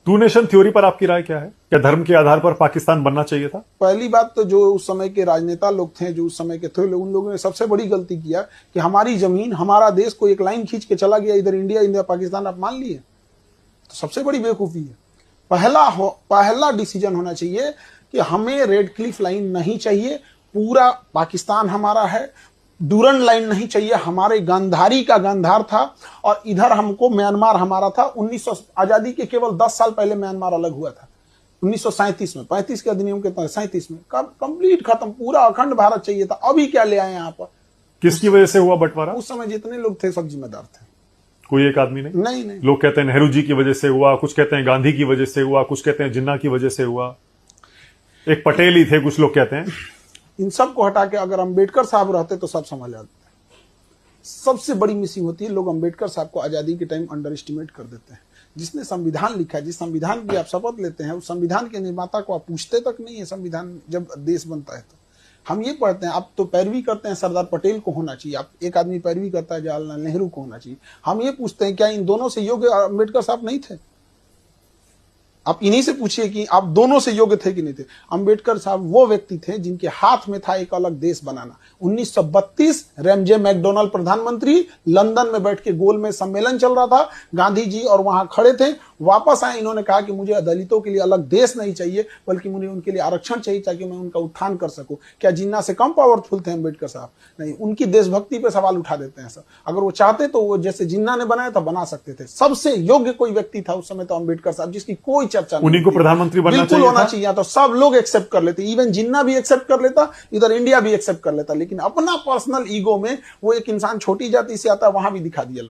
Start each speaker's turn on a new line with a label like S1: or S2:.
S1: To nation theory पर आपकी राय क्या है? क्या धर्म के आधार पर पाकिस्तान बनना चाहिए था?
S2: पहली बात तो जो उस समय के राजनेता लोग थे, जो उस समय के थे, उन लोगों ने सबसे बड़ी गलती किया कि हमारी जमीन, हमारा देश को एक लाइन खींच के चला गया, इधर इंडिया, इंडिया पाकिस्तान आप मान लिए। तो सबसे बड़ी बेवकूफी है। पहला डिसीजन होना चाहिए कि हमें रेड क्लिफ लाइन नहीं चाहिए, पूरा पाकिस्तान हमारा है। डूरन लाइन नहीं चाहिए, हमारे गांधारी का गांधार था और इधर हमको म्यांमार हमारा था। 1900 आजादी के केवल 10 साल पहले म्यांमार अलग हुआ था, 1937 में। 35 के अधिनियम के तहत 37 में कंप्लीट खत्म, पूरा अखंड भारत चाहिए था। अभी क्या ले आए यहाँ पर?
S1: किसकी वजह से हुआ बंटवारा?
S2: उस समय जितने लोग थे सब जिम्मेदार थे,
S1: कोई एक आदमी नहीं।
S2: नहीं।
S1: लोग कहते हैं नेहरू जी की वजह से हुआ, कुछ कहते हैं गांधी की वजह से हुआ, कुछ कहते हैं जिन्ना की वजह से हुआ, एक पटेल ही थे, कुछ लोग कहते हैं।
S2: इन सब को हटा के अगर अंबेडकर साहब रहते तो सब संभाल जाते। सबसे बड़ी मिसिंग होती है, लोग अंबेडकर साहब को आजादी के टाइम अंडर एस्टिमेट कर देते हैं। जिसने संविधान लिखा है, जिस संविधान की आप शपथ लेते हैं, उस संविधान के निर्माता को आप पूछते तक नहीं है। संविधान जब देश बनता है तो हम ये पढ़ते हैं, आप तो पैरवी करते हैं सरदार पटेल को होना चाहिए, आप एक आदमी पैरवी करता है जवाहरलाल नेहरू को होना चाहिए। हम ये पूछते हैं क्या इन दोनों से योग्य अंबेडकर साहब नहीं थे? आप इन्हीं से पूछिए कि आप दोनों से योग्य थे कि नहीं थे। अंबेडकर साहब वो व्यक्ति थे जिनके हाथ में था एक अलग देश बनाना। 1932 रैमजे मैकडोनाल्ड प्रधानमंत्री, लंदन में बैठ के गोल में सम्मेलन चल रहा था, गांधी जी और वहां खड़े थे। वापस आए, इन्होंने कहा कि मुझे दलितों के लिए अलग देश नहीं चाहिए, बल्कि मुझे उनके लिए आरक्षण चाहिए ताकि मैं उनका उत्थान कर सकूं। क्या जिन्ना से कम पावरफुल थे अंबेडकर साहब? नहीं, उनकी देशभक्ति पे सवाल उठा देते हैं सब। अगर वो चाहते तो वो जैसे जिन्ना ने बनाया था बना सकते थे। सबसे योग्य कोई व्यक्ति था उस समय तो अंबेडकर साहब, जिसकी कोई चर्चा नहीं।
S1: उन्हीं को प्रधानमंत्री बनना
S2: बिल्कुल होना चाहिए, तो सब लोग एक्सेप्ट कर लेते, इवन जिन्ना भी एक्सेप्ट कर लेता, इधर इंडिया भी एक्सेप्ट कर लेता। लेकिन अपना पर्सनल ईगो में वो एक इंसान छोटी जाति से आता, वहां भी दिखा दिया।